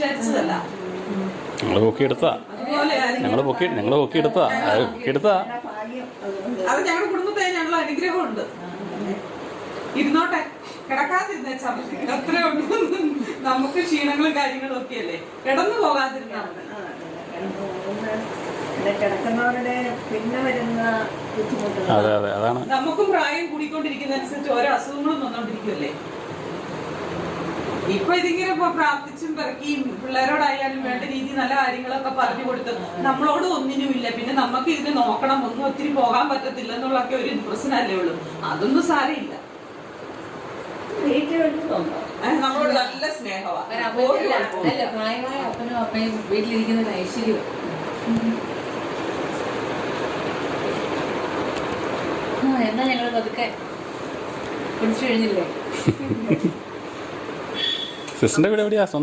വിചാരിച്ചതല്ല. ഞങ്ങൾ പൊക്കിയെടുത്താ അത് ഞങ്ങളുടെ കുടുംബത്തെ ഞങ്ങൾ അനുഗ്രഹമുണ്ട്. ഇരുന്നോട്ടെ, കിടക്കാതിരുന്നേച്ചാ മതി, അത്രേ ഉള്ളൂ. നമുക്ക് ക്ഷീണങ്ങളും കാര്യങ്ങളും ഒക്കെ അല്ലേ, കിടന്നു പോകാതിരുന്നാ മതി. കിടക്കുന്നവരുടെ പിന്നെ വരുന്ന ബുദ്ധിമുട്ട് നമുക്കും പ്രായം കൂടിക്കൊണ്ടിരിക്കുന്നതനുസരിച്ച് ഓരോ അസുഖങ്ങളും വന്നോണ്ടിരിക്കുമല്ലേ. ഇപ്പൊ ഇതിങ്ങനെ പ്രാർത്ഥിച്ചും പിറക്കിയും പിള്ളേരോടായാലും വേണ്ട രീതി നല്ല കാര്യങ്ങളൊക്കെ പറഞ്ഞു കൊടുത്ത് നമ്മളോട് ഒന്നിനുമില്ല. പിന്നെ നമുക്ക് ഇതിന് നോക്കണം, ഒന്നും ഒത്തിരി പോകാൻ പറ്റത്തില്ല എന്നുള്ളൊക്കെ ഒരു പ്രശ്നമല്ലേ ഉള്ളൂ. അതൊന്നും സാരമില്ല. നമ്മളോട് നല്ല സ്നേഹമാണ്. പ്രായമായ അപ്പനും അപ്പയും വീട്ടിലിരിക്കുന്ന ഐശ്വര്യം. എന്നാ ഞങ്ങൾ പതുക്കെ പിടിച്ചു കഴിഞ്ഞില്ലേ. സിസ്റ്ററിന്റെ വീട് എവിടെയാ? സ്വന്തം